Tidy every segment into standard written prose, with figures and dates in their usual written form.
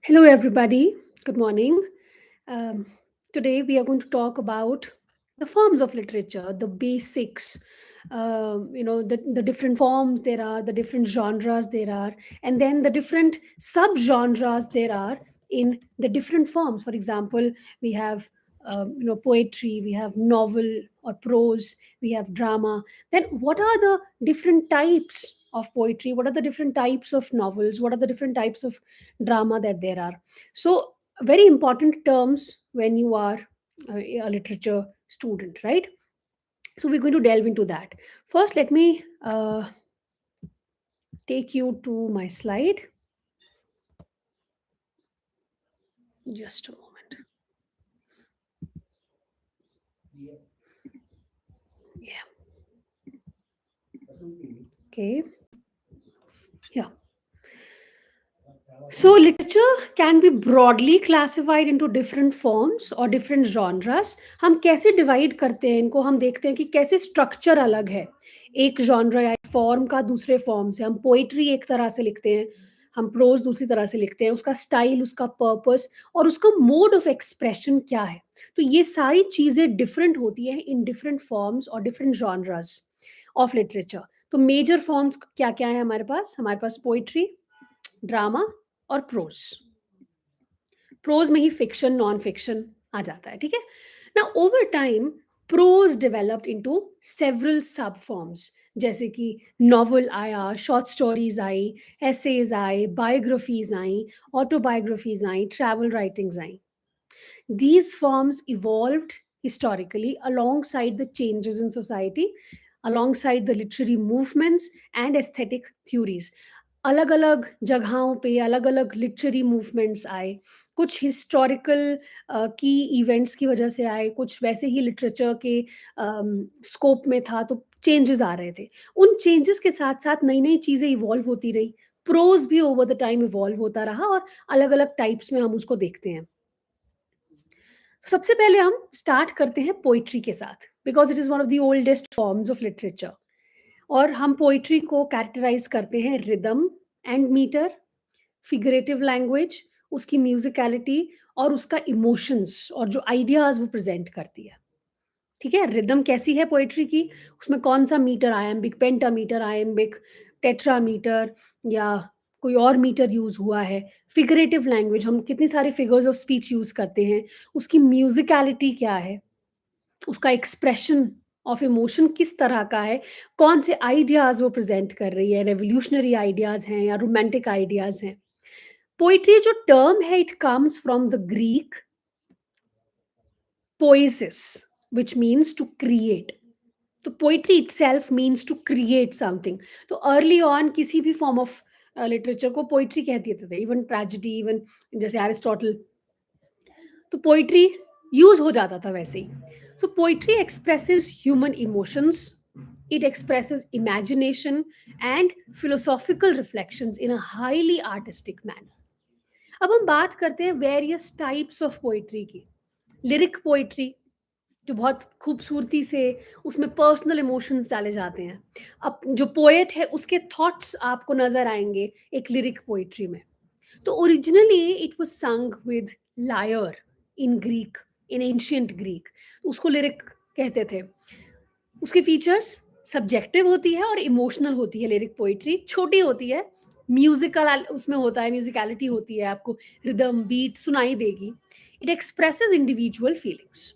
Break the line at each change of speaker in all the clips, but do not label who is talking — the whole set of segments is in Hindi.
Hello, everybody. Good morning. Um, Today, we are going to talk about the forms of literature, the basics. The different forms there are, the different genres there are, and then the different subgenres there are in the different forms. For example, we have poetry, we have novel or prose, we have drama. Then, what are the different types of poetry? What are the different types of novels? What are the different types of drama that there are? So very important terms when you are a literature student, right? So we're going to delve into that. First, let me take you to my slide. Just a moment. Yeah. Okay. Yeah. So literature can be broadly classified into different forms और different genres. हम कैसे डिवाइड करते हैं इनको? हम देखते हैं कि कैसे स्ट्रक्चर अलग है एक जॉनरा या फॉर्म का दूसरे फॉर्म से। हम पोइट्री एक तरह से लिखते हैं, हम प्रोज दूसरी तरह से लिखते हैं। उसका स्टाइल, उसका पर्पस और उसका मोड ऑफ एक्सप्रेशन क्या है। तो ये सारी चीज़ें डिफरेंट होती हैं इन डिफरेंट फॉर्म्स और डिफरेंट जॉनरास ऑफ लिटरेचर। तो मेजर फॉर्म्स क्या क्या है हमारे पास पोइट्री, ड्रामा और प्रोज। प्रोज में ही फिक्शन, नॉन फिक्शन आ जाता है, ठीक है ना। Over time prose developed into several sub forms, जैसे कि नॉवल आया, शॉर्ट स्टोरीज आई, एसेज आए, बायोग्राफीज आई, ऑटोबायोग्राफीज आई, ट्रैवल राइटिंग्स आई। These forms evolved historically alongside the changes in society, alongside the literary movements and aesthetic theories. अलग अलग जगहों पे अलग अलग लिटरेरी मूवमेंट्स आए, कुछ हिस्टोरिकल की इवेंट्स की वजह से आए, कुछ वैसे ही लिटरेचर के स्कोप में था तो चेंजेस आ रहे थे। उन चेंजेस के साथ साथ नई नई चीज़ें इवॉल्व होती रही। प्रोज भी ओवर द टाइम इवॉल्व होता रहा और अलग अलग टाइप्स में हम उसको देखते हैं। सबसे पहले हम स्टार्ट करते हैं पोइट्री के साथ, because it is one of the oldest forms of literature. और हम पोइट्री को कैरेक्टराइज करते हैं rhythm and metre, figurative language, उसकी म्यूजिकलिटी और उसका इमोशंस और जो आइडियाज वो प्रेजेंट करती है। ठीक है, रिदम कैसी है पोएट्री की, उसमें कौन-सा metre, iambic, pentameter, iambic, tetrameter या कोई और मीटर यूज़ हुआ है। फिगरेटिव लैंग्वेज, हम कितनी सारे फिगर्स ऑफ स्पीच यूज़ करते हैं, उसकी म्यूज़िकैलिटी क्या है, उसका एक्सप्रेशन ऑफ इमोशन किस तरह का है, कौन से आइडियाज़ वो प्रेज़ेंट कर रही है, रेवोल्यूशनरी आइडियाज़ हैं या रोमांटिक आइडियाज़ हैं। पोएट्री जो टर्म है, it comes from the Greek poiesis, which means to create. तो poetry itself means to create something. तो अर्ली ऑन किसी भी फॉर्म ऑफ लिटरेचर को पोइट्री कह देते थे, इवन ट्रेजिडी, इवन जैसे एरिस्टोटल। तो पोइट्री यूज हो जाता था वैसे ही। So poetry expresses human emotions, it expresses imagination and philosophical reflections in a highly artistic manner. अब हम बात करते हैं वेरियस टाइप्स ऑफ पोइट्री की। लिरिक पोइट्री, जो बहुत खूबसूरती से उसमें पर्सनल इमोशंस डाले जाते हैं। अब जो पोएट है उसके थॉट्स आपको नज़र आएँगे एक लिरिक पोएट्री में। तो originally it was sung with lyre in Greek, in ancient Greek. उसको लिरिक कहते थे। उसके फीचर्स सब्जेक्टिव होती है और इमोशनल होती है लिरिक पोएट्री, छोटी होती है, म्यूज़िकल उसमें होता है, म्यूज़िकैलिटी होती है, आपको रिदम, बीट सुनाई देगी। It expresses individual feelings.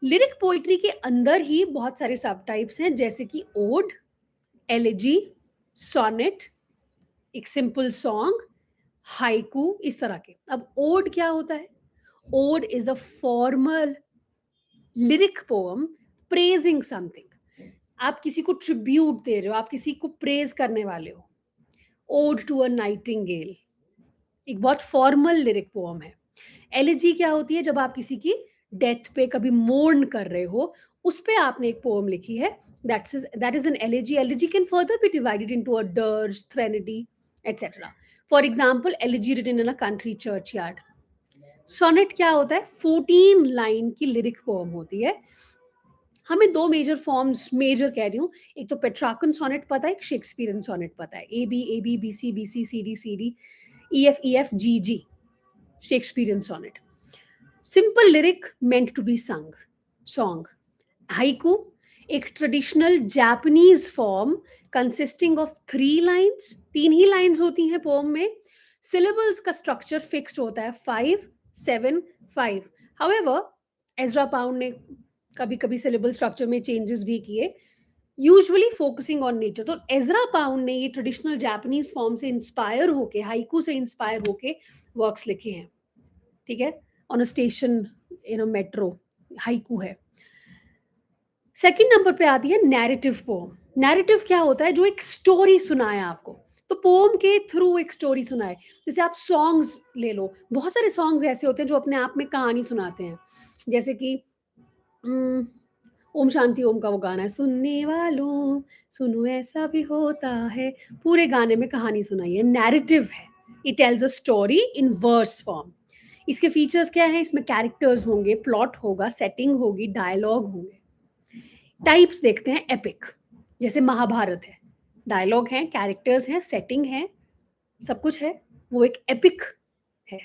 Lyric poetry के अंदर ही बहुत सारे सब टाइप्स हैं, जैसे कि ओड, एलेजी, सोनेट, एक सिंपल सॉन्ग, हाइकू, इस तरह के। अब ओड क्या होता है? Ode is a formal lyric poem praising something. आप किसी को ट्रिब्यूट दे रहे हो, आप किसी को प्रेज करने वाले हो। ओड टू अ नाइटिंगेल एक बहुत फॉर्मल लिरिक पोएम है। एलिजी क्या होती है? जब आप किसी की डेथ पे कभी मोर्न कर रहे हो, उस पे आपने एक पोएम लिखी है, that is an elegy. Elegy can further be divided into a dirge, threnody, etcetera. For example, elegy written in a country churchyard. Sonnet क्या होता है? 14 लाइन की लिरिक पोएम होती है। हमें 2 मेजर फॉर्म्स, मेजर कह रही हूँ, एक तो पेट्रार्कन सोनेट पता है, एक शेक्सपियरन सोनेट पता है। A B, B C, C D, C D. EFEFGG, Shakespearean sonnet. Simple lyric meant to be sung. Song. Haiku, एक traditional Japanese form consisting of 3 lines, 3 he lines होती हैं पोम में. सिलेबल्स का स्ट्रक्चर फिक्स्ड होता है 5 7 5. हाउएवर एजरा पाउंड ने कभी कभी सिलेबल स्ट्रक्चर में चेंजेस भी किए, यूजुअली फोकसिंग ऑन नेचर. तो एजरा पाउंड ने ये ट्रेडिशनल जापानीज फॉर्म से इंस्पायर होके, हाइकू से इंस्पायर होके वर्क्स लिखे हैं. ठीक है, on a station metro haiku है. सेकंड नंबर पे आती है नैरेटिव पोम. नैरेटिव क्या होता है? जो एक स्टोरी सुनाए आपको. तो पोम के थ्रू एक स्टोरी सुनाए. जैसे आप सॉन्ग्स ले लो, बहुत सारे सॉन्ग्स ऐसे होते हैं जो अपने आप में कहानी सुनाते हैं. जैसे कि उम, ओम शांति ओम का वो गाना है, सुनने वालों सुनो ऐसा भी होता है. पूरे गाने में कहानी सुनाई है, नैरेटिव है. It tells a story in verse form. इसके फीचर्स क्या हैं? इसमें कैरेक्टर्स होंगे, प्लॉट होगा, सेटिंग होगी, डायलॉग होंगे. टाइप्स देखते हैं. एपिक, जैसे महाभारत है, डायलॉग हैं, कैरेक्टर्स हैं, सेटिंग है, सब कुछ है, वो एक एपिक है.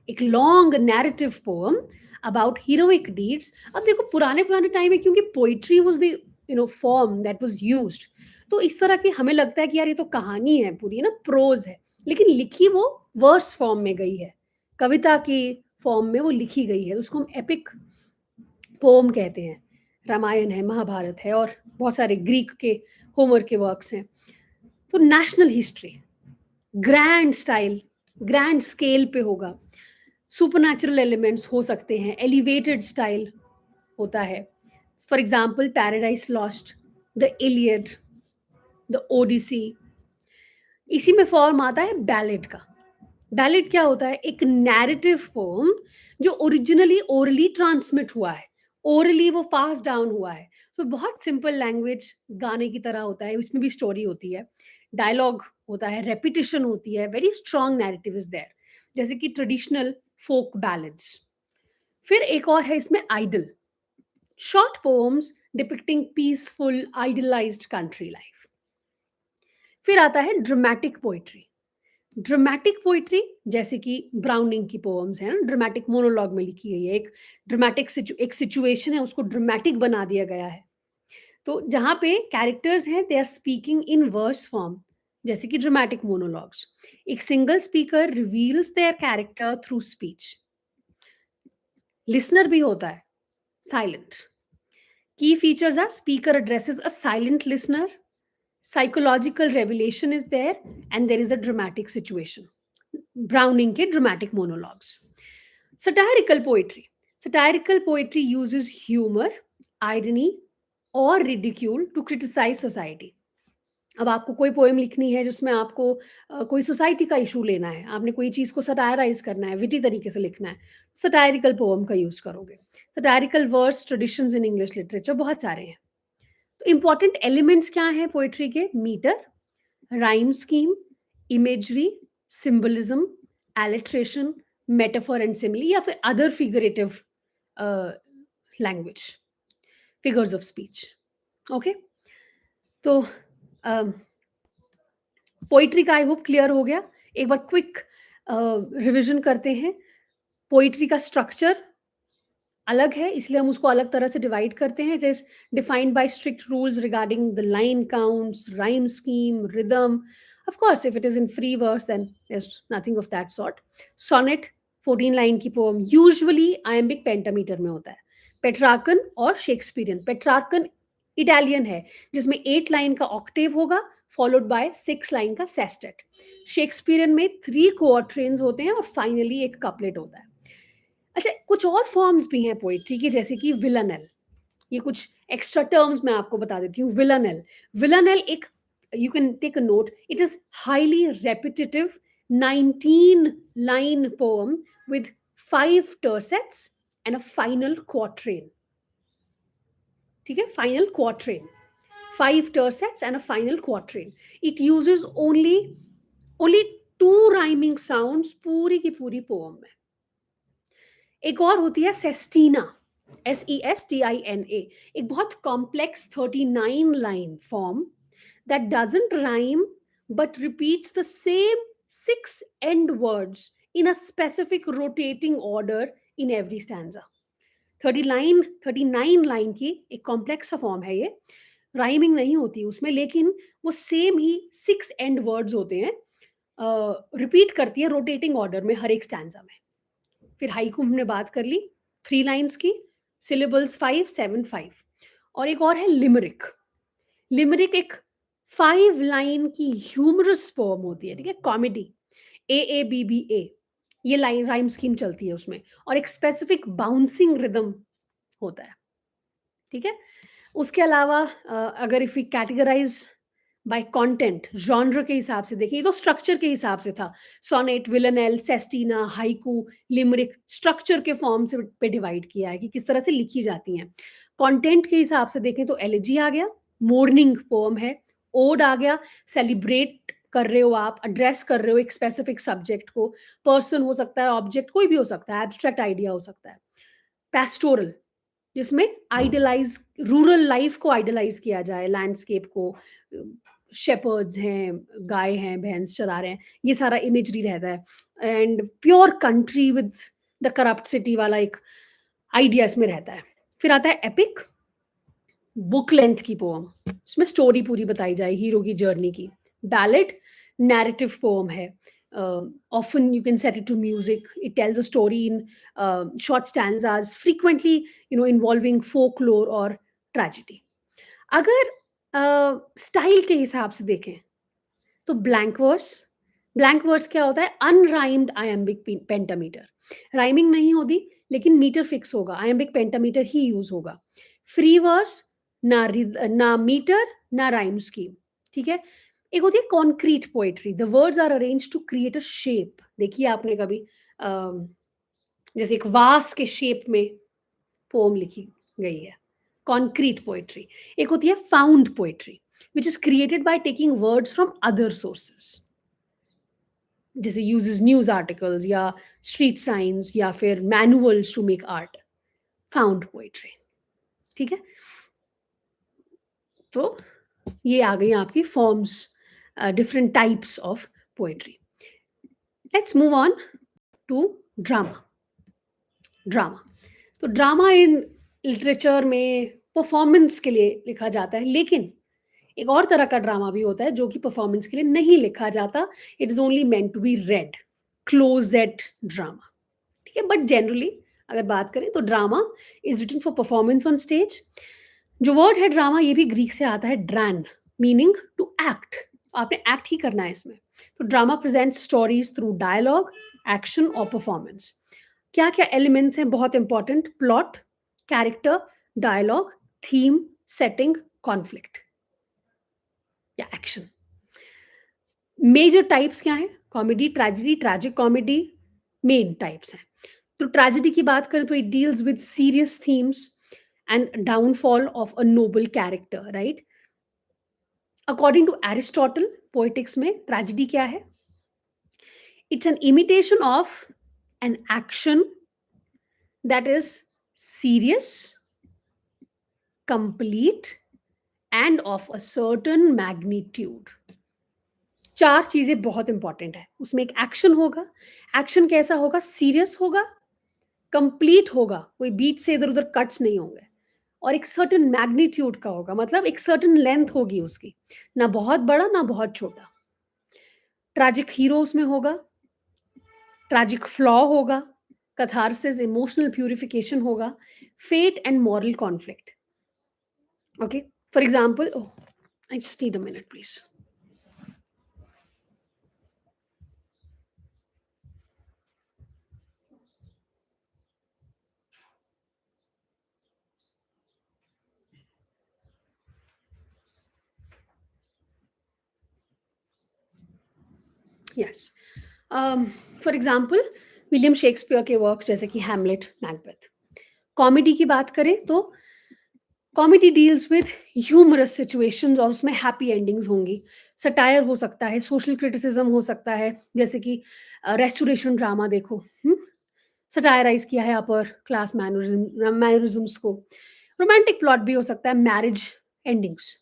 एक long narrative poem about heroic deeds. अब देखो पुराने पुराने टाइम में क्योंकि poetry was the form that was used, तो इस तरह की हमें लगता है कि यार ये तो कहानी है पूरी ना, प्रोज है, लेकिन लिखी वो वर्स फॉर्म में गई है, कविता की फॉर्म में वो लिखी गई है. उसको हम एपिक पोम कहते हैं. रामायण है, महाभारत है, और बहुत सारे ग्रीक के होमर के वर्क्स हैं. तो national history, grand style, grand scale पे होगा. सुपरनैचुरल एलिमेंट्स हो सकते हैं, एलिवेटेड स्टाइल होता है. For example Paradise Lost, the Iliad, the Odyssey. इसी में फॉर्म आता है बैलेड का. बैलेड क्या होता है? एक नैरेटिव पोम जो ओरिजिनली ओरली ट्रांसमिट हुआ है, ओरली वो पास डाउन हुआ है. तो बहुत सिंपल लैंग्वेज गाने की तरह होता है, उसमें भी स्टोरी होती है, डायलॉग होता है, रेपिटेशन होती है, very strong narrative is there, जैसे कि ट्रेडिशनल फोक बैलेड्स. फिर एक और है इसमें idyll, short poems depicting peaceful idealised country life. फिर आता है ड्रामेटिक पोइट्री. ड्रामेटिक पोइट्री जैसे कि ब्राउनिंग की पोएम्स हैं, ड्रामेटिक मोनोलॉग में लिखी गई है, एक ड्रामेटिक एक सिचुएशन है, उसको ड्रामेटिक बना दिया गया है. तो जहाँ पे कैरेक्टर्स हैं they are speaking in verse form, जैसे कि ड्रामेटिक मोनोलॉग्स. एक single speaker reveals their character through speech. Listener भी होता है, silent. Key features are speaker addresses a silent listener, psychological revelation is there, and there is a dramatic situation. Browning के dramatic monologues. Satirical poetry. Satirical poetry uses humor, irony or ridicule to criticize society. अब आपको कोई पोएम लिखनी है जिसमें आपको कोई सोसाइटी का इशू लेना है, आपने कोई चीज़ को सटायराइज करना है, विटी तरीके से लिखना है, सटायरिकल पोएम का यूज़ करोगे. Satirical verse traditions in English literature बहुत सारे हैं. तो इंपॉर्टेंट एलिमेंट्स क्या हैं पोएट्री के? Metre, rhyme scheme, imagery, symbolism, alliteration, metaphor and simile, या फिर other figurative language, figures of speech. Okay, तो पोइट्री का आई होप क्लियर हो गया. एक बार क्विक रिविजन करते हैं. पोइट्री का स्ट्रक्चर अलग है, इसलिए हम उसको अलग तरह से डिवाइड करते हैं. It is defined by strict rules regarding the line counts, rhyme scheme, rhythm. Of course if it is in free verse then there is nothing of that sort. Sonnet 14 line की पोएम यूजुअली आयम्बिक पेंटामीटर में होता है. पेट्रार्कन और शेक्सपियरियन. पेट्रार्कन इटालियन है जिसमें 8 लाइन का ऑक्टेव होगा फॉलोड बाय 6 लाइन का सेस्टेट. शेक्सपियरियन में 3 क्वार्ट्रेन्स होते हैं और फाइनली एक कपलेट होता है. अच्छा, कुछ और फॉर्म्स भी हैं पोएट्री की, जैसे कि विलनल. ये कुछ एक्स्ट्रा टर्म्स मैं आपको बता देती हूँ. विलनल, विलनल एक, you can take a note, it is highly repetitive 19 line poem with 5 tercets and a final quatrain. ठीक है, final quatrain, 5 tercets and a final quatrain. It uses only 2 rhyming sounds पूरी की पूरी पोएम में. एक और होती है सेस्टीना, SESTINA, एक बहुत complex 39 line form that doesn't rhyme but repeats the same 6 end words in a specific rotating order in every stanza. 39 line की एक कॉम्प्लेक्स सा फॉर्म है ये। राइमिंग नहीं होती उसमें, लेकिन वो सेम ही 6 एंड वर्ड्स होते हैं, रिपीट करती है रोटेटिंग ऑर्डर में हर एक स्टैंजा में। फिर हाइकू हमने बात कर ली, 3 लाइन्स की, सिलेबल्स 5, 7, 5। और एक और है लिमरिक। लिमरिक एक 5 लाइन की ह्यूमरस पोएम होती है, ठीक है? कॉमेडी, AABBA, ये लाइन राइम स्कीम चलती है उसमें, और एक स्पेसिफिक बाउंसिंग रिदम होता है, ठीक है? उसके अलावा अगर if we categorise by content, genre के हिसाब से देखें, ये तो स्ट्रक्चर के हिसाब से था। सोनेट, विलनेल, सेस्टिना, हाइकू, लिमरिक स्ट्रक्चर के फॉर्म से पे डिवाइड किया है कि किस तरह से लिखी जाती हैं। कंटेंट के हिसाब से देखें तो एलेजी आ गया, मॉर्निंग पोएम है, ओड आ गया, सेलिब्रेट कर रहे हो आप, एड्रेस कर रहे हो एक स्पेसिफिक सब्जेक्ट को, पर्सन हो सकता है, ऑब्जेक्ट कोई भी हो सकता है, एब्स्ट्रैक्ट आइडिया हो सकता है। पैस्टोरल, जिसमें आइडलाइज रूरल लाइफ को आइडलाइज किया जाए, लैंडस्केप को, शेपर्ड्स हैं, गाय हैं, भैंस चरा रहे हैं, ये सारा इमेजरी रहता है। And pure country with the corrupt city वाला एक आइडिया इसमें रहता है। फिर आता है एपिक, बुक लेंथ की पोम, इसमें स्टोरी पूरी बताई जाए हीरो की जर्नी की। बैलेड, नैरेटिव पोम है, often you can set it to music, it tells a story in short stanzas, frequently involving folklore और ट्रेजेडी। अगर स्टाइल के हिसाब से देखें तो ब्लैंक वर्स क्या होता है? अनराइम्ड आयम्बिक पेंटामीटर, राइमिंग नहीं होती लेकिन मीटर फिक्स होगा, आयम्बिक पेंटामीटर ही यूज होगा। फ्री वर्स, ना मीटर ना राइम स्कीम, ठीक है? एक होती है concrete poetry, the words are arrange to create a shape. देखिए आपने कभी जैसे एक वास के शेप में पोम लिखी गई है, कॉन्क्रीट पोएट्री। एक होती है found poetry, which is created by taking words from other sources, जैसे यूजेस न्यूज आर्टिकल्स या स्ट्रीट साइंस या फिर manuals to make art, found poetry, ठीक है? तो ये आ गई आपकी forms, different types of poetry. Let's move on to drama. Drama, तो ड्रामा इन लिटरेचर में परफॉर्मेंस के लिए लिखा जाता है, लेकिन एक और तरह का ड्रामा भी होता है जो कि परफॉर्मेंस के लिए नहीं लिखा जाता, it is only meant to be read, closet drama, ठीक है? बट जनरली अगर बात करें तो drama is written for performance on stage. जो वर्ड है ड्रामा, ये भी ग्रीक से आता है, ड्रैन, मीनिंग टू एक्ट, आपने एक्ट ही करना है इसमें। तो drama present stories through dialogue, action और परफॉर्मेंस। क्या क्या एलिमेंट्स हैं बहुत important? Plot, character, dialogue, theme, setting, conflict या एक्शन। मेजर टाइप्स क्या है? Comedy, tragedy, tragic comedy main types हैं। तो ट्रेजेडी की बात करें तो it deals with serious themes and downfall of a noble character, right? According to Aristotle, Poetics में ट्रेजेडी क्या है? It's an imitation of an action that is serious, complete and of a certain magnitude। चार चीजें बहुत इंपॉर्टेंट है उसमें। एक एक्शन होगा, एक्शन कैसा होगा? सीरियस होगा, कंप्लीट होगा, कोई बीच से इधर उधर कट्स नहीं होंगे, और एक सर्टन मैग्नीट्यूड का होगा, मतलब एक सर्टन लेंथ होगी उसकी, ना बहुत बड़ा ना बहुत छोटा। ट्रैजिक हीरो उसमें होगा, ट्रैजिक फ्लॉ होगा, catharsis, emotional purification होगा, fate and moral conflict। Okay, for example, oh, I just need a minute, please. Yes. For example, William Shakespeare के वर्क्स जैसे कि हैमलेट, मैकबेथ। कॉमेडी की बात करें तो comedy deals with humorous situations और उसमें हैप्पी एंडिंग्स होंगी। सटायर हो सकता है, सोशल क्रिटिसिज्म हो सकता है, जैसे कि रेस्टोरेशन ड्रामा देखो, सटायराइज किया है अपर क्लास मैनरिज्म्स को। रोमांटिक प्लॉट भी हो सकता है, मैरिज एंडिंग्स।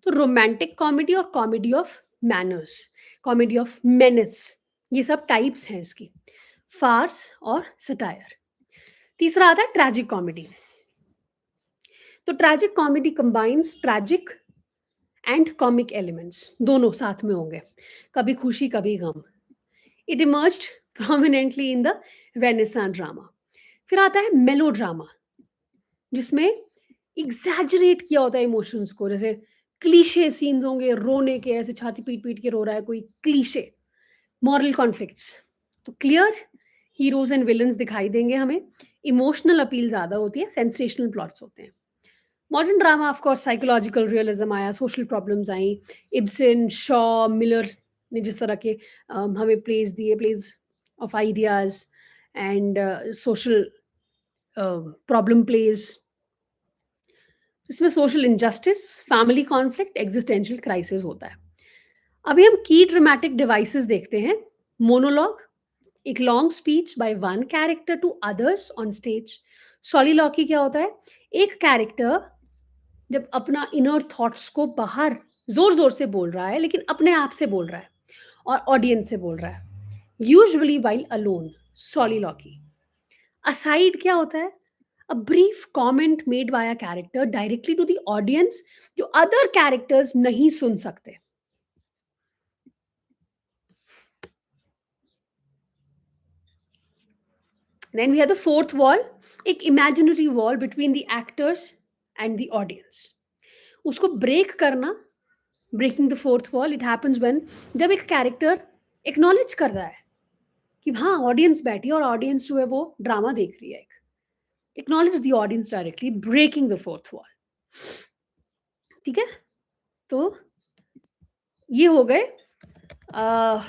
तो रोमांटिक कॉमेडी और comedy of manners, comedy of menace, ये सब टाइप्स हैं इसकी, फार्स और सटायर। तीसरा आता है ट्रैजिक कॉमेडी। तो tragic comedy combines tragic and comic elements, दोनों साथ में होंगे, कभी खुशी कभी गम। It emerged prominently in the Renaissance drama. फिर आता है मेलो ड्रामा, जिसमें एग्जैजरेट किया होता है इमोशंस को, जैसे क्लीशे सीन्स होंगे, रोने के, ऐसे छाती पीट पीट के रो रहा है कोई, क्लीशे। मॉरल कॉन्फ्लिक्ट्स, तो क्लियर हीरोज एंड विलन्स दिखाई देंगे हमें, इमोशनल अपील ज्यादा होती है, सेंसेशनल प्लॉट्स होते हैं। Modern drama of course psychological realism आया, सोशल प्रॉब्लम्स आई, इब्सन, शॉ, मिलर ने जिस तरह के हमें प्लेज दिए, plays of ideas and social problem plays, इसमें social injustice, family conflict, existential crisis होता है। अभी हम की ड्रामेटिक डिवाइसेस देखते हैं। मोनोलॉग, एक long speech by one character to others on stage. Soliloquy क्या होता है, एक कैरेक्टर जब अपना इनर थॉट्स को बाहर जोर जोर से बोल रहा है, लेकिन अपने आप से बोल रहा है और ऑडियंस से बोल रहा है, यूजुअली वाइल अलोन, सॉलिलॉकी। असाइड क्या होता है, a brief comment made by a character directly to the audience जो other characters नहीं सुन सकते। Then we have the fourth wall, एक imaginary wall between the actors and the audience, उसको break करना, breaking the fourth wall, it happens when जब एक character acknowledge कर रहा है कि हाँ audience बैठी है और audience जो है वो ड्रामा देख रही है, एक acknowledge the audience directly, breaking the fourth wall। ठीक है, तो ये हो गए अ,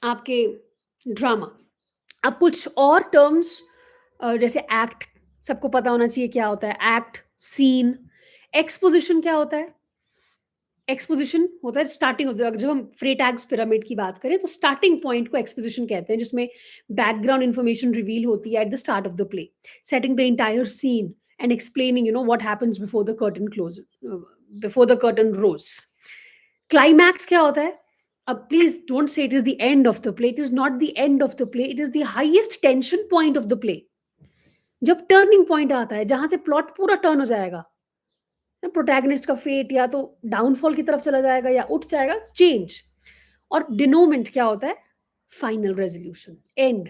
आपके ड्रामा। अब कुछ और टर्म्स, जैसे एक्ट, सबको पता होना चाहिए क्या होता है एक्ट, सीन। एक्सपोजिशन क्या होता है, एक्सपोजिशन होता है स्टार्टिंग होता है, जब हम फ्रेटैग्स पिरामिड की बात करें तो स्टार्टिंग पॉइंट को एक्सपोजिशन कहते हैं, जिसमें बैकग्राउंड इन्फॉर्मेशन रिवील होती है at the start of the play, setting the entire scene and explaining what happens before the curtain close, before the curtain rose. Climax क्या होता है, अब please don't say it is the end of the play, it is not the end of the play, it is the highest tension point of the play. जब टर्निंग पॉइंट आता है जहां से प्लॉट पूरा टर्न हो जाएगा, प्रोटैगनिस्ट का फेट या तो डाउनफॉल की तरफ चला जाएगा या उठ जाएगा, चेंज। और डिनोमेंट क्या होता है, final resolution, and,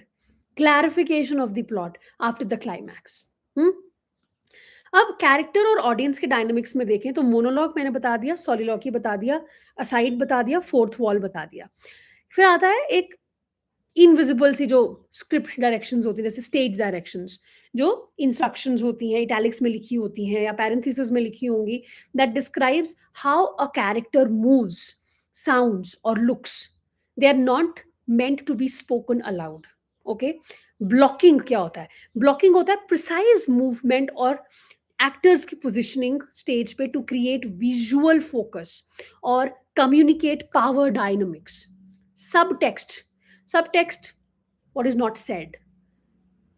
clarification of the plot after the climax. अब कैरेक्टर और ऑडियंस के डायनामिक्स में देखें तो मोनोलॉग मैंने बता दिया, सॉलिलॉकी बता दिया, असाइड बता दिया, फोर्थ वॉल बता दिया। फिर आता है एक इनविजिबल सी जो स्क्रिप्ट डायरेक्शंस होती है, जैसे स्टेज डायरेक्शंस, जो इंस्ट्रक्शंस होती हैं, इटैलिक्स में लिखी होती हैं या पैरेंथेसिस में लिखी होंगी, that describes how a character moves, sounds और looks. They are not meant to be spoken aloud. Okay, blocking क्या होता है, ब्लॉकिंग होता है प्रिसाइज मूवमेंट और एक्टर्स की पोजिशनिंग स्टेज पे टू क्रिएट विजुअल फोकस और communicate power dynamics. Subtext, subtext what is not said,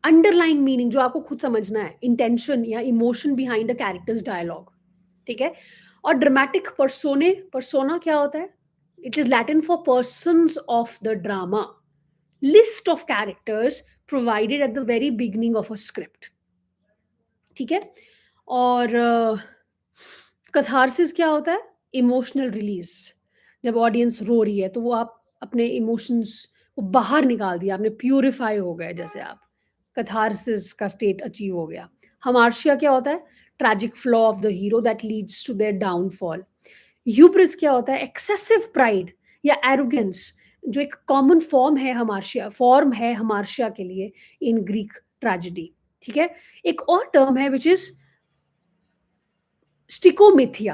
underline meaning जो आपको खुद समझना है, इंटेंशन या emotion behind a character's dialogue. ठीक है, और ड्रामेटिक पर्सोने, पर्सोना क्या होता है, it is Latin for persons of the drama, list of characters provided at the very beginning of a script. ठीक है, और कथारसिस क्या होता है, इमोशनल रिलीज, जब ऑडियंस रो रही है तो वो आप अपने इमोशंस को बाहर निकाल दिया, आपने प्यूरिफाई हो गए, जैसे आप कथारसिस का स्टेट अचीव हो गया। हमार्शिया क्या होता है, tragic flaw of the hero that leads to their downfall. Hubris क्या होता है, एक्सेसिव प्राइड या एरोगेंस, जो एक कॉमन फॉर्म है हमार्शिया के लिए इन ग्रीक ट्रेजेडी। ठीक है, एक और टर्म है which is stichomythia,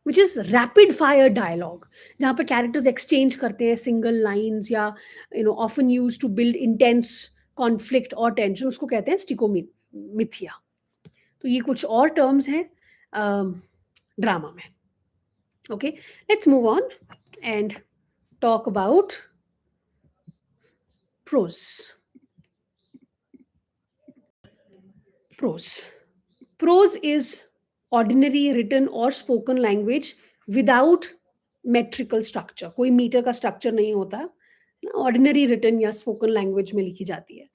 which is rapid fire dialogue, जहाँ पे कैरेक्टर्स एक्सचेंज करते हैं सिंगल लाइन्स या often use to build intense conflict और टेंशन, उसको कहते हैं स्टिकोमिथिया। तो ये कुछ और टर्म्स हैं ड्रामा में। Okay, let's move on and talk about prose. Prose is ordinary written or spoken language without metrical structure, कोई मीटर का स्ट्रक्चर नहीं होता, ऑर्डिनरी रिटन या स्पोकन लैंग्वेज में लिखी जाती है।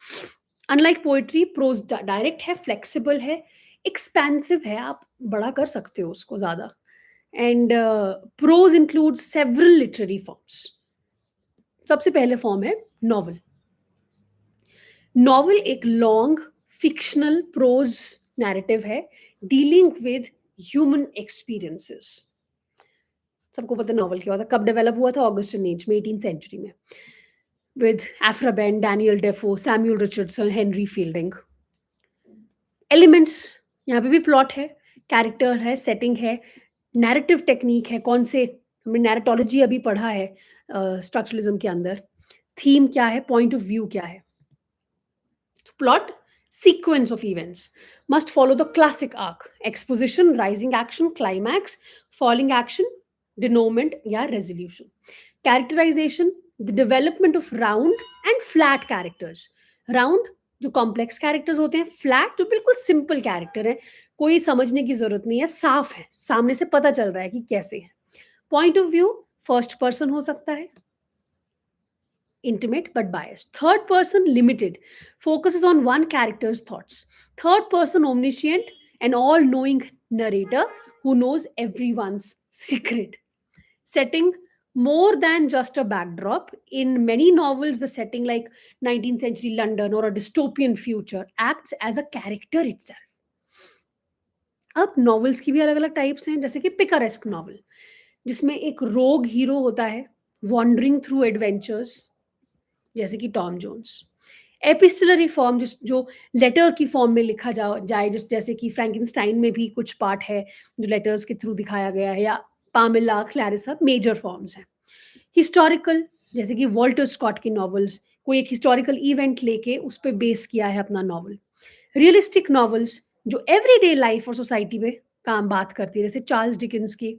अनलाइक पोएट्री, प्रोज डायरेक्ट है, फ्लेक्सिबल है, एक्सपेंसिव है, आप बड़ा कर सकते हो उसको ज़्यादा। And prose includes several literary forms. सबसे पहले फॉर्म है नॉवल। नॉवल एक लॉन्ग फिक्शनल प्रोज नैरेटिव है डीलिंग विद ह्यूमन एक्सपीरियंसेस। सबको पता नॉवल क्या होता है, कब डेवलप हुआ था, ऑगस्टन एज में, 18th सेंचुरी में, with एफ्रा Ben, Daniel Dafoe, Samuel Richardson, Henry fielding. Elements, यहाँ पे भी प्लॉट है, कैरेक्टर है, सेटिंग है, नैरेटिव टेक्निक है, कौन से, हमने नैरेटोलॉजी अभी पढ़ा है स्ट्रक्चरलिज्म के अंदर, थीम क्या है, पॉइंट ऑफ व्यू क्या है। Plot, sequence of events must follow the classic arc: exposition, rising action, climax, falling action, denouement या resolution. Characterization, the development of round and flat characters. Round जो कॉम्प्लेक्स कैरेक्टर्स होते हैं, फ्लैट जो बिल्कुल सिंपल कैरेक्टर है, कोई समझने की जरूरत नहीं है, साफ है, सामने से पता चल रहा है कि कैसे है। Point of view, first person हो सकता है, intimate but biased. Third person, limited, focuses on one character's thoughts. Third person, omniscient, an all knowing narrator who knows everyone's secret. Setting, more than just a backdrop. In many novels, the setting, like 19th century London or a dystopian future, acts as a character itself. अब नॉवेल्स की भी अलग अलग टाइप्स हैं, जैसे कि पिकारेस्क नॉवल, जिसमें एक रोग हीरो होता है, वॉन्डरिंग थ्रू एडवेंचर्स, जैसे कि टॉम जोन्स। एपिस्टलरी फॉर्म, जो लेटर की फॉर्म में लिखा जाए, जैसे कि फ्रैंकेनस्टाइन में भी कुछ पार्ट है जो लेटर्स के थ्रू दिखाया गया है, या पामेला, क्लैरिसा, मेजर फॉर्म्स हैं। हिस्टोरिकल, जैसे कि वॉल्टर स्कॉट की नॉवेल्स, कोई एक हिस्टोरिकल इवेंट लेके उस पर बेस किया है अपना नॉवल। रियलिस्टिक नॉवेल्स जो एवरीडे लाइफ और सोसाइटी में काम बात करती है, जैसे चार्ल्स डिकिंस की।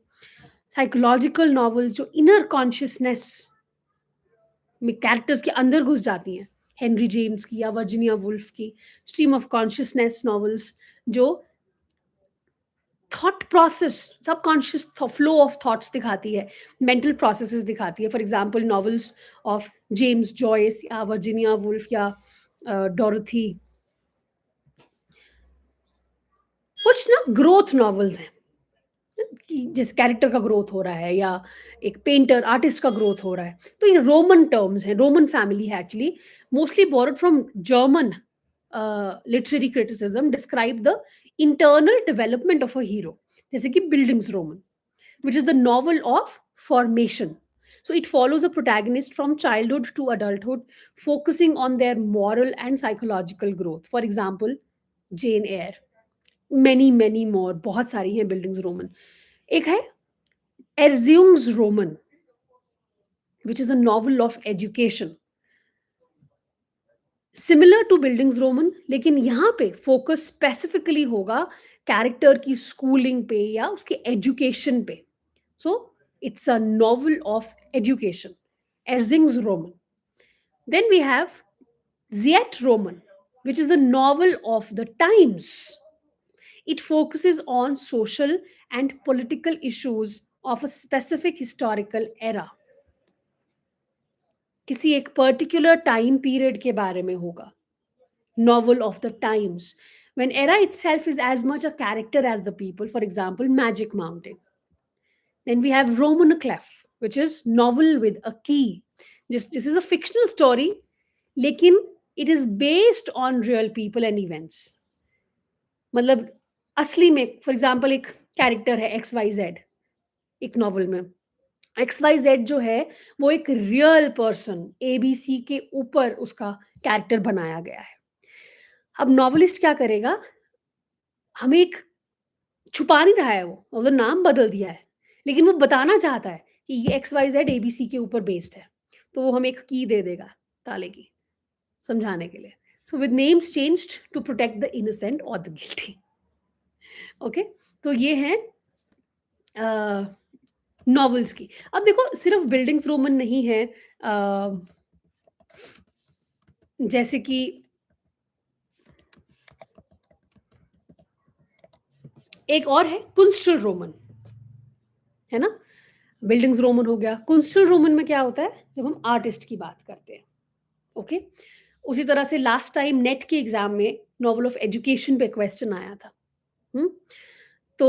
साइकोलॉजिकल नॉवेल्स जो इनर कॉन्शियसनेस में कैरेक्टर्स के अंदर घुस जाती हैं, हेनरी जेम्स की या वर्जीनिया वुल्फ की। स्ट्रीम ऑफ कॉन्शियसनेस नॉवेल्स जो thought process, subconscious flow of thoughts दिखाती है, मेंटल प्रोसेसेस दिखाती है। For example novels of James Joyce या वर्जीनिया वुल्फ या डोरथी। कुछ ना ग्रोथ नॉवेल्स हैं कि जिस कैरेक्टर का ग्रोथ हो रहा है, या एक पेंटर आर्टिस्ट का ग्रोथ हो रहा है, तो ये रोमन टर्म्स हैं, रोमन फैमिली है actually, mostly borrowed from German literary criticism, describe the internal development of a hero, जैसे कि buildings Roman, which is the novel of formation. So it follows a protagonist from childhood to adulthood, focusing on their moral and psychological growth. For example, Jane Eyre. Many, many more. बहुत सारी हैं बिल्डिंग्स रोमन। एक है erziehungsroman, which is a novel of education. Similar to bildungsroman, लेकिन यहाँ पे फोकस स्पेसिफिकली होगा कैरेक्टर की स्कूलिंग पे या उसके एजुकेशन पे। So it's a novel of education, erziehungsroman. Then we have zeitroman, which is the novel of the times. It focuses on social and political issues of a specific historical era. किसी एक पर्टिकुलर टाइम पीरियड के बारे में होगा। Novel of the times, when era itself is as much a character as the people. For example, Magic Mountain. Then we have Roman Clef, which is novel with a key. This is a fictional story, लेकिन it is based on real people and events. मतलब असली में, फॉर एग्जाम्पल, एक कैरेक्टर है एक्स वाई जेड, एक नॉवल में एक्स वाई जेड जो है वो एक रियल पर्सन एबीसी के ऊपर उसका कैरेक्टर बनाया गया है। अब नॉवलिस्ट क्या करेगा, हमें एक छुपा नहीं रहा है, वो मतलब नाम बदल दिया है, लेकिन वो बताना चाहता है कि ये एक्स वाई जेड एबीसी के ऊपर बेस्ड है, तो वो हमें एक की दे देगा ताले की, समझाने के लिए। So with names changed to protect the innocent और द गिल्टी। ओके, तो ये है नॉवेल्स की। अब देखो, सिर्फ बिल्डिंग्स रोमन नहीं है, जैसे कि एक और है कुंस्टल रोमन, है ना। बिल्डिंग्स रोमन हो गया। कुंस्टल रोमन में क्या होता है? जब हम आर्टिस्ट की बात करते हैं, ओके? उसी तरह से लास्ट टाइम नेट के एग्ज़ाम में नॉवल ऑफ एजुकेशन पे क्वेश्चन आया था। हुँ? तो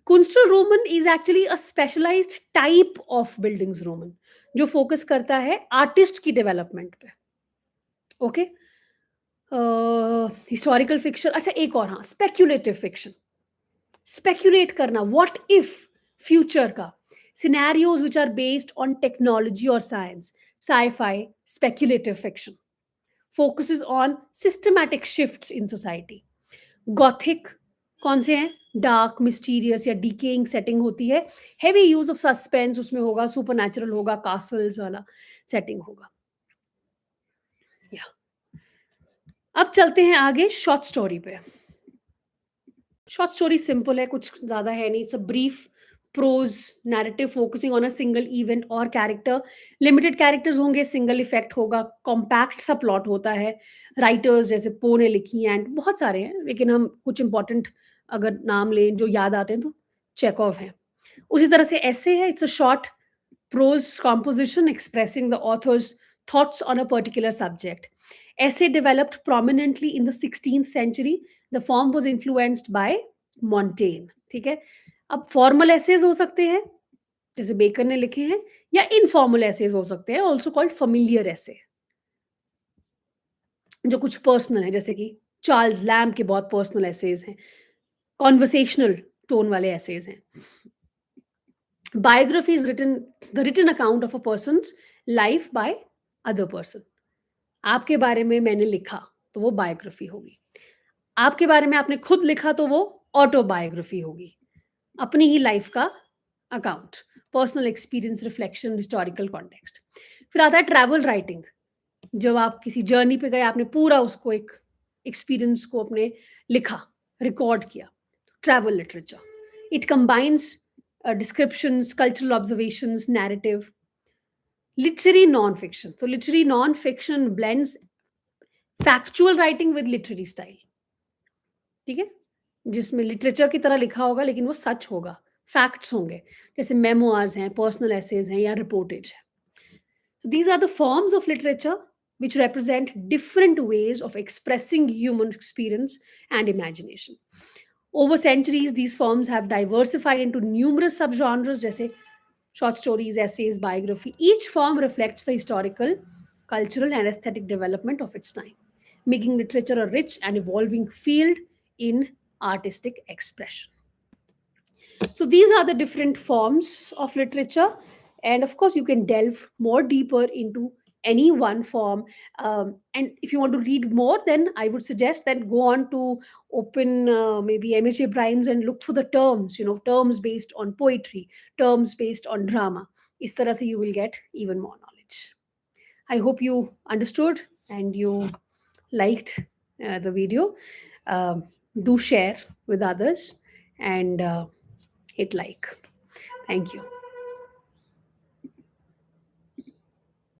kunstlerroman is actually a specialised type of bildungsroman, जो फ़ोकस करता है आर्टिस्ट की डेवलपमेंट पे, ओके? हिस्टोरिकल फिक्शन, अच्छा एक और, हाँ, स्पेक्युलेटिव फिक्शन। स्पेक्युलेट करना, व्हाट इफ फ्यूचर का, scenarios which are based on technology और science, sci fi, speculative fiction focuses on systematic shifts in society. Gothic कौन से हैं? डार्क, मिस्टीरियस या डिकेइंग सेटिंग होती है। हेवी यूज ऑफ सस्पेंस उसमें होगा, सुपरनैचुरल होगा, कासल्स वाला सेटिंग होगा। या अब चलते हैं आगे शॉर्ट स्टोरी पे। शॉर्ट स्टोरी सिंपल है, कुछ ज़्यादा है नहीं। It's a brief prose narrative focusing on a single event और कैरेक्टर। लिमिटेड कैरेक्टर्स होंगे, सिंगल इफेक्ट होगा, कॉम्पैक्ट सा प्लॉट होता है। राइटर्स जैसे पो ने लिखी हैं, एंड बहुत सारे हैं, लेकिन हम कुछ इंपॉर्टेंट अगर नाम लें जो याद आते हैं तो चेकऑफ है। उसी तरह से ऐसे है, it's a short prose composition expressing the author's thoughts on a particular subject. Essay developed prominently in the 16th century. The form was influenced by Montaigne. ठीक है? अब फॉर्मल एसेज हो सकते हैं, जैसे बेकर ने लिखे हैं, या इनफॉर्मल एसेज हो सकते हैं, ऑल्सो कॉल्ड familiar essay, जो कुछ पर्सनल है, जैसे कि चार्ल्स लैम्ब के बहुत पर्सनल एसेज हैं, कॉन्वर्सेशनल टोन वाले एसेज हैं। Biography is the written account of a person's life by other person. आपके बारे में मैंने लिखा, तो वो बायोग्राफी होगी। आपके बारे में आपने खुद लिखा, तो वो ऑटोबायोग्राफी होगी। अपनी ही लाइफ का account, personal experience, reflection, historical context. फिर आता है ट्रैवल राइटिंग। जब आप किसी जर्नी पे गए, आपने पूरा उसको एक एक्सपीरियंस को अपने लिखा, रिकॉर्ड किया, travel literature. It combines descriptions, cultural observations, narrative. Literary non-fiction. So literary non-fiction blends factual writing with literary style. ठीक है? जिसमें लिटरेचर की तरह लिखा होगा, लेकिन वो सच होगा, फैक्ट्स होंगे, जैसे मेमोइर्स हैं, पर्सनल एसेज हैं या रिपोर्टेज है। So these are the forms of literature which represent different ways of expressing human experience and imagination. Over centuries, these forms have diversified into numerous subgenres, जैसे short stories, essays, biography. Each form reflects the historical, cultural, and aesthetic development of its time, making literature a rich and evolving field in artistic expression. So these are the different forms of literature, and of course, you can delve more deeper into any one form. And if you want to read more, then I would suggest that go on to open maybe MHA Primes and look for the terms. Terms based on poetry, terms based on drama. इस तरह से you will get even more knowledge. I hope you understood and you liked the video. Do share with others and hit like. Thank you.